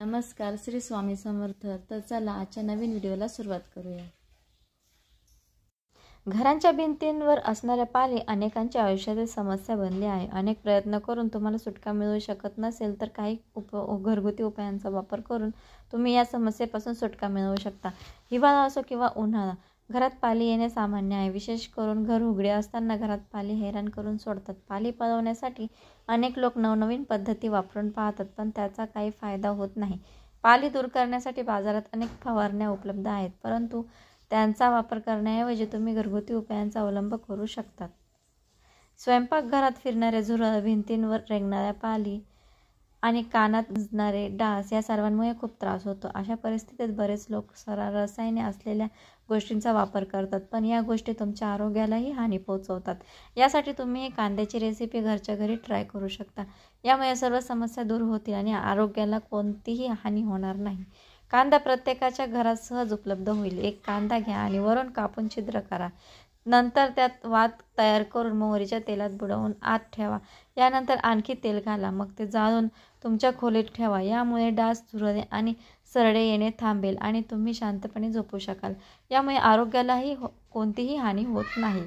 नमस्कार, श्री स्वामी समर्थ. तर चला आजच्या नवीन व्हिडिओला सुरुवात करूया. घरांच्या भिंतींवर असणाऱ्या पाली अनेकांच्या आयुष्यातील समस्या बनली आहे. अनेक प्रयत्न करून तुम्हाला सुटका मिळू शकत नसेल तर काही घरगुती उपायांचा वापर करून तुम्ही या समस्येपासून सुटका मिळवू शकता. हिवाळा असो किंवा उन्हाळा, घरात पाली येणे सामान्य आहे. विशेष करून घर उघडे असताना घरात पाली हैराण करून सोडतात. पाली पळवण्यासाठी अनेक लोक नवनवीन पद्धती वापरून पाहतात, पण त्याचा काही फायदा होत नाही. पाली दूर करण्यासाठी बाजारात अनेक फवारण्या उपलब्ध आहेत, परंतु त्यांचा वापर करण्याऐवजी तुम्ही घरगुती उपायांचा अवलंब करू शकता. स्वयंपाकघरात फिरणारे झुरळ, भिंतींवर रेंगाळणाऱ्या पाली आणि कानात गुंजणारे डास या सर्वांमुळे खूप त्रास होतो. अशा परिस्थितीत बरेच लोक रसायने असलेल्या गोष्टींचा वापर करतात, पण या गोष्टी तुमच्या आरोग्यालाही हानी पोहोचवतात. यासाठी तुम्ही कांद्याची रेसिपी घरच्या घरी ट्राय करू शकता. यामुळे सर्व समस्या दूर होतील आणि आरोग्याला कोणतीही हानी होणार नाही. कांदा प्रत्येकाच्या घरात सहज उपलब्ध होईल. एक कांदा घ्या आणि वरून कापून छिद्र करा. नंतर त्यात वात तयार करून मोहरीच्या तेलात बुडवून आत ठेवा. यानंतर आणखी तेल घाला. मग ते जाळून तुमच्या खोलीत ठेवा. यामुळे डास, झुरळे आणि सरडे येणे थांबेल आणि तुम्ही शांतपणे झोपू शकाल. यामुळे आरोग्यालाही कोणतीही हानी होत नाही.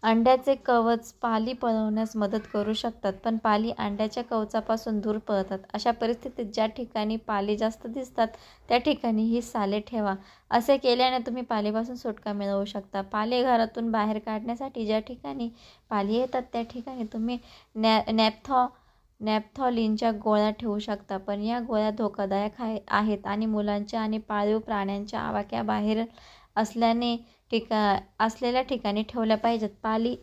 अंड्याचे कवच पाली पळवण्यास मदत करू शकतात, पण पाली अंड्याच्या कवचापासून दूर पळतात. अशा परिस्थितीत ज्या ठिकाणी पाली जास्त दिसतात त्या ठिकाणी ही साले ठेवा. असे केल्याने तुम्ही पालीपासून सुटका मिळवू शकता. पाली घरातून बाहेर काढण्यासाठी ज्या ठिकाणी पाली येतात त्या ठिकाणी तुम्ही नॅपथॉलिनच्या गोळ्या ठेवू शकता, पण या गोळ्या धोकादायक आहेत आणि मुलांच्या आणि पाळीव प्राण्यांच्या आवाक्याबाहेर असलेल्या ठिकाणी ठेवल्या पाहिजेत. पाली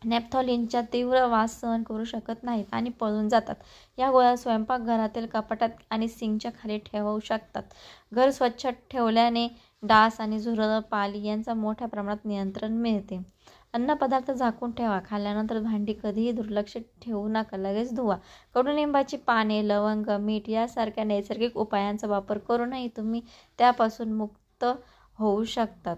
नॅपथॉलिनचा तीव्र वास सहन करू शकत नाहीत आणि पळून जातात. या गोळ्या स्वयंपाकघरातील कपाटात आणि सिंकच्या खाली ठेवू शकतात. घर स्वच्छ ठेवल्याने डास आणि झुरळ, पाली यांचा मोठ्या प्रमाणात नियंत्रण मिळते. अन्नपदार्थ झाकून ठेवा. खाल्ल्यानंतर भांडी कधीही दुर्लक्षित ठेवू नका, लगेच धुवा. कडुनिंबाची पाने, लवंग, मीठ यासारख्या नैसर्गिक उपायांचा वापर करूनही तुम्ही त्यापासून मुक्त होऊ शकतात.